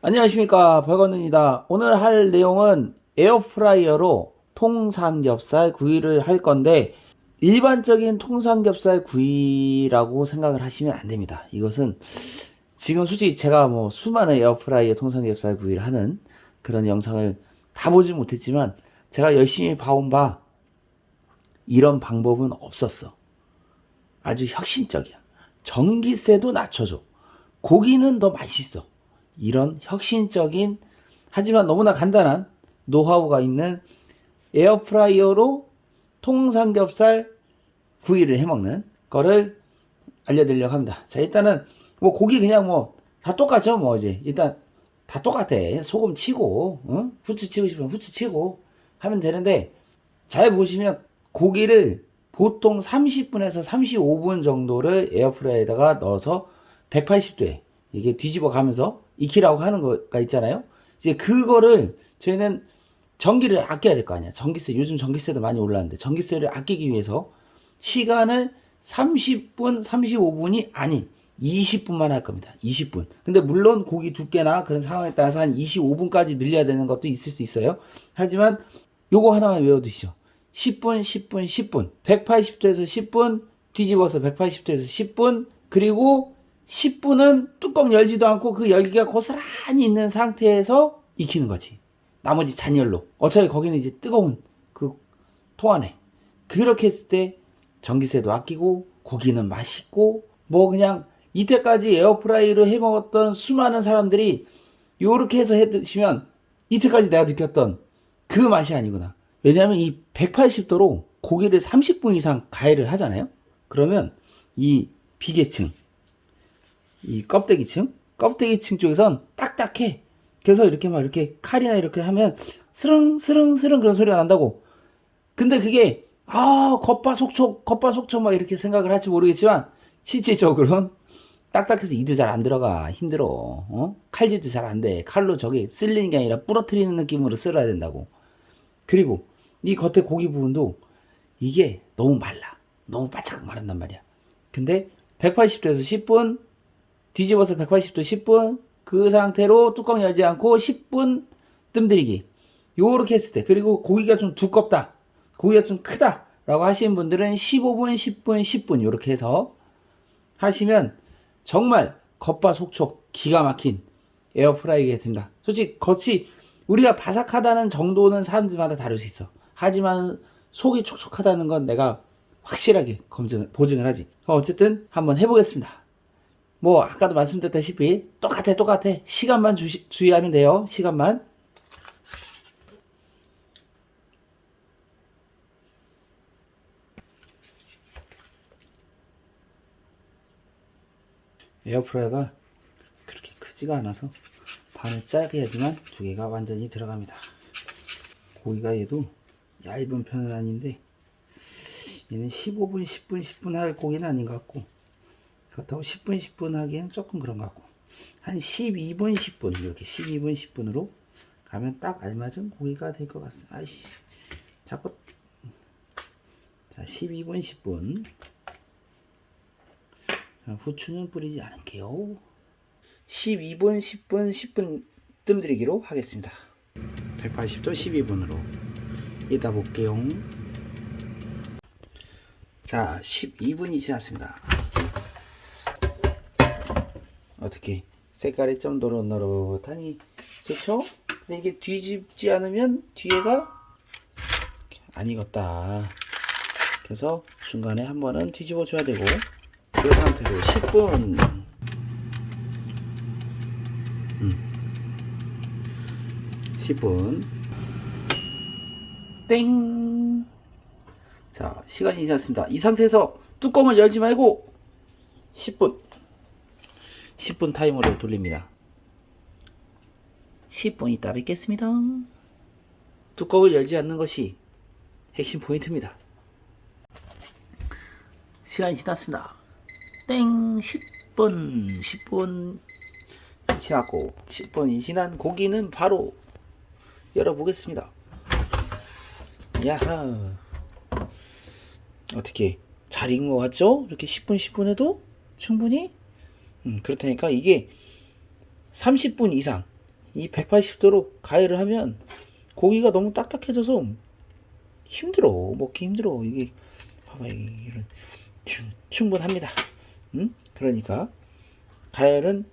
안녕하십니까, 박원은입니다. 오늘 할 내용은 에어프라이어로 통삼겹살 구이를 할 건데, 일반적인 통삼겹살 구이라고 생각을 하시면 안 됩니다. 이것은 지금 솔직히 제가 뭐 수많은 에어프라이어 통삼겹살 구이를 하는 그런 영상을 다 보지 못했지만, 제가 열심히 봐온 바 이런 방법은 없었어. 아주 혁신적이야. 전기세도 낮춰줘. 고기는 더 맛있어. 이런 혁신적인, 하지만 너무나 간단한 노하우가 있는 에어프라이어로 통삼겹살 구이를 해먹는 거를 알려드리려고 합니다. 자, 일단은 뭐 고기 그냥 뭐 다 똑같죠. 뭐 이제 일단 다 똑같아. 소금 치고 후추 치고 싶으면 후추 치고 하면 되는데, 잘 보시면 고기를 보통 30분에서 35분 정도를 에어프라이어에다가 넣어서 180도에 이게 뒤집어 가면서 익히라고 하는 거가 있잖아요. 이제 그거를 저희는 전기를 아껴야 될 거 아니야. 전기세, 요즘 전기세도 많이 올랐는데 전기세를 아끼기 위해서 시간을 30분, 35분이 아닌 20분만 할 겁니다. 20분. 근데 물론 고기 두께나 그런 상황에 따라서 한 25분까지 늘려야 되는 것도 있을 수 있어요. 하지만 요거 하나만 외워두시죠. 10분, 10분, 10분. 180도에서 10분, 뒤집어서 180도에서 10분, 그리고 10분은 뚜껑 열지도 않고 그 열기가 고스란히 있는 상태에서 익히는 거지. 나머지 잔열로. 어차피 거기는 이제 뜨거운 그 통 안에. 그렇게 했을 때 전기세도 아끼고 고기는 맛있고, 뭐 그냥 이때까지 에어프라이로 해 먹었던 수많은 사람들이 요렇게 해서 해 드시면 이때까지 내가 느꼈던 그 맛이 아니구나. 왜냐하면 이 180도로 고기를 30분 이상 가열을 하잖아요. 그러면 이 비계층, 이 껍데기층 쪽에선 딱딱해. 그래서 이렇게 막 이렇게 칼이나 이렇게 하면 스릉스릉스릉 그런 소리가 난다고. 근데 그게 겉바속촉 막 이렇게 생각을 할지 모르겠지만, 실질적으로는 딱딱해서 이도 잘 안 들어가. 힘들어. 칼질도 잘 안 돼. 칼로 저기 쓸리는 게 아니라 부러뜨리는 느낌으로 쓸어야 된다고. 그리고 이 겉에 고기 부분도 이게 너무 말라. 너무 바짝 마른단 말이야. 근데 180도에서 10분, 뒤집어서 180도 10분, 그 상태로 뚜껑 열지 않고 10분 뜸들이기. 요렇게 했을 때, 그리고 고기가 좀 두껍다, 고기가 좀 크다 라고 하시는 분들은 15분, 10분, 10분 요렇게 해서 하시면 정말 겉바속촉 기가 막힌 에어프라이기가 됩니다. 솔직히 겉이 우리가 바삭하다는 정도는 사람들마다 다를 수 있어. 하지만 속이 촉촉하다는 건 내가 확실하게 보증을 하지. 어쨌든 한번 해보겠습니다. 뭐 아까도 말씀드렸다시피 똑같아. 시간만 주의하면 돼요. 시간만. 에어프라이어가 그렇게 크지가 않아서 반을 짧게 해야지만 두 개가 완전히 들어갑니다. 고기가 얘도 얇은 편은 아닌데 얘는 15분, 10분, 10분 할 고기는 아닌 것 같고, 그렇다고 10분, 10분 하기엔 조금 그런 것 같고, 한 12분, 10분 이렇게 12분, 10분으로 가면 딱 알맞은 고기가 될 것 같습니다. 아이씨, 자꾸. 자, 12분, 10분. 후추는 뿌리지 않을게요. 12분, 10분, 10분 뜸들이기로 하겠습니다. 180도 12분으로 이따 볼게요. 자, 12분이 지났습니다. 어떻게 색깔이 좀 노릇노릇하니 좋죠? 근데 이게 뒤집지 않으면 뒤에가 안 익었다. 그래서 중간에 한 번은 뒤집어 줘야 되고, 그 상태로 10분 10분 땡. 자, 시간이 지났습니다. 이 상태에서 뚜껑을 열지 말고 10분 타이머를 돌립니다. 10분 있다 뵙겠습니다. 뚜껑을 열지 않는 것이 핵심 포인트입니다. 시간이 지났습니다. 땡. 10분 지났고, 10분이 지난 고기는 바로 열어보겠습니다. 야하, 어떻게 잘 익은 것 같죠? 이렇게 10분 해도 충분히 그렇다니까. 이게 30분 이상 이 180도로 가열을 하면 고기가 너무 딱딱해져서 힘들어. 먹기 힘들어. 이게 봐봐, 이런 충분합니다. 그러니까 가열은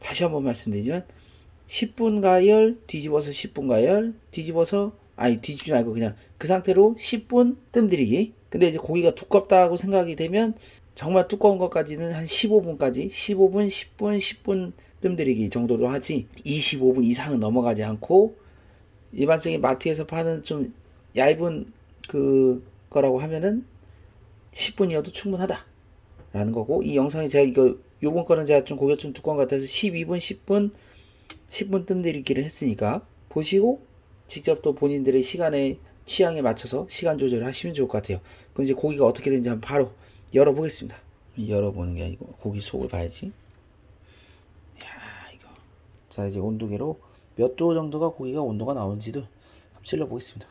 다시 한번 말씀드리지만 10분 가열, 뒤집어서 10분 가열, 뒤집어서 아니 뒤집지 말고 그냥 그 상태로 10분 뜸 들이기. 근데 이제 고기가 두껍다고 생각이 되면 정말 두꺼운 것까지는 한 15분까지 15분, 10분, 10분 뜸 들이기 정도로 하지 25분 이상은 넘어가지 않고 일반적인 마트에서 파는 좀 얇은 거라고 하면은 10분이어도 충분하다 라는 거고, 이 영상이 제가 요번 거는 제가 좀 고기가 좀 두꺼운 것 같아서 12분, 10분 뜸 들이기를 했으니까 보시고 직접 또 본인들의 시간에 취향에 맞춰서 시간 조절을 하시면 좋을 것 같아요. 그럼 이제 고기가 어떻게 되는지 한번 바로 열어보겠습니다. 열어보는 게 아니고 고기 속을 봐야지. 야, 이거. 자, 이제 온도계로 몇 도 정도가 고기가 온도가 나오는지도 한번 찔러 보겠습니다.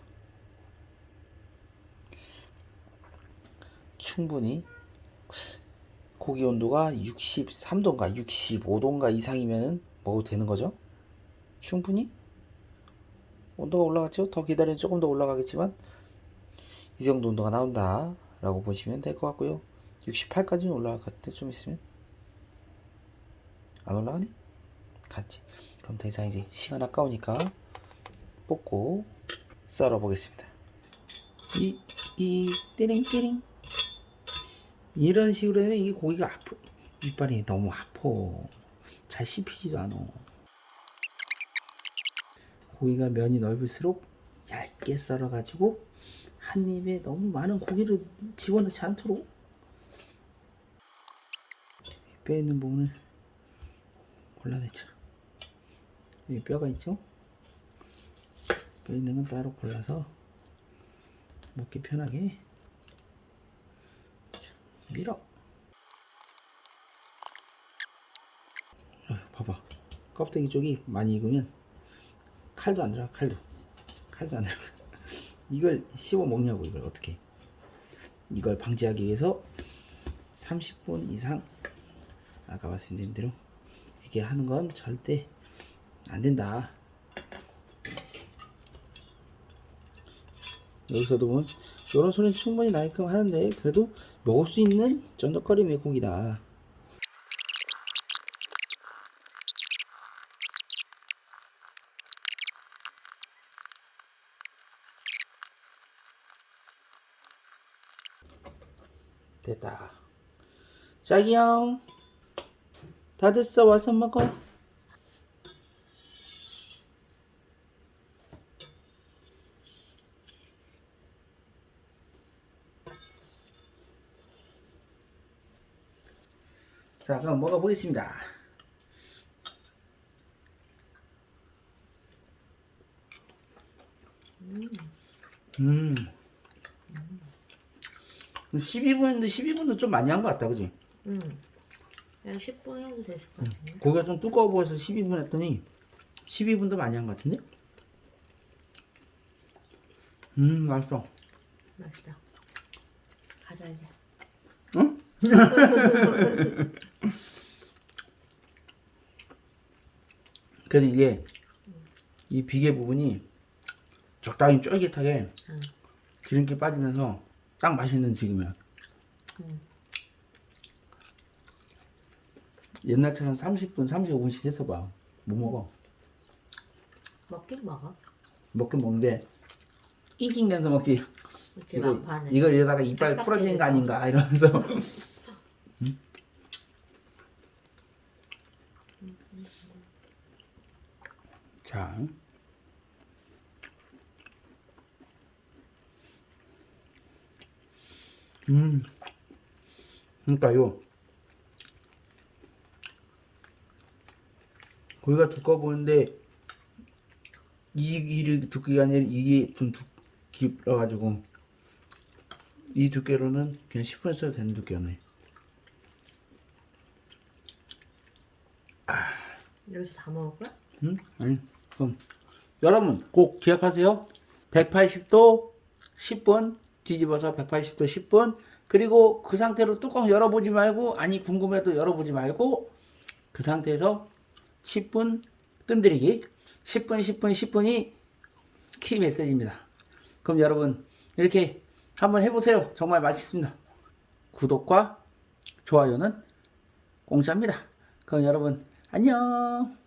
충분히 고기 온도가 63도인가 65도인가 이상이면 먹어도 되는 거죠. 충분히 온도가 올라갔죠. 더 기다리면 조금 더 올라가겠지만 이 정도 온도가 나온다 라고 보시면 될 것 같고요. 68까지는 올라갈 것 같은데 좀 있으면 안 올라가니? 갔지. 그럼 더 이상 이제 시간 아까우니까 뽑고 썰어 보겠습니다. 띠링띠링 이런 식으로 하면 이게 고기가 아프, 이빨이 너무 아파. 잘 씹히지도 않아. 고기가 면이 넓을수록 얇게 썰어 가지고 한 입에 너무 많은 고기를 집어넣지 않도록. 뼈 있는 부분은 골라내자. 여기 뼈가 있죠? 뼈 있는 건 따로 골라서 먹기 편하게 밀어. 봐봐, 껍데기 쪽이 많이 익으면 칼도 안 들어가. 칼도 안 들어가. 이걸 씹어 먹냐고. 이걸 어떻게, 이걸 방지하기 위해서 30분 이상 아까 말씀드린 대로 이게 하는 건 절대 안 된다. 여기서도 보면 이런 소리는 충분히 나게끔 하는데 그래도 먹을 수 있는 쫀득거림의 고기다. 됐다. 자기 형, 다 됐어. 와서 먹어. 자, 그럼 먹어보겠습니다. 음. 12분인데 12분도 좀 많이 한 것 같다, 그지? 그냥 10분 해도 됐을 것 같은데. 고기가 좀 두꺼워 보여서 12분 했더니 12분도 많이 한 것 같은데? 맛있어. 맛있다. 가자 이제. 응? 그래서 이게 이 비계 부분이 적당히 쫄깃하게 기름기 빠지면서 딱 맛있는 지금이야. 옛날처럼 30분, 35분씩 해서 봐. 못 먹어. 먹긴 먹어. 먹긴 먹는데 낑낑대면서 먹지. 그치, 막판에. 이걸 이러다가 이빨 부러지는 거 아닌가 이러면서. 자, 그러니까요. 고기가 두꺼워 보이는데 이 길이 두께가 아니라 이게 좀 길어가지고 이 두께로는 그냥 10분 써도 되는 두께였네. 여기서 다 먹을 거야? 응? 아니, 그럼 여러분 꼭 기억하세요. 180도 10분 뒤집어서 180도 10분. 그리고 그 상태로 뚜껑 열어보지 말고, 아니 궁금해도 열어보지 말고 그 상태에서 10분 끈들이기 10분 10분 10분이 키 메시지입니다. 그럼 여러분 이렇게 한번 해보세요. 정말 맛있습니다. 구독과 좋아요는 공짜입니다. 그럼 여러분 안녕.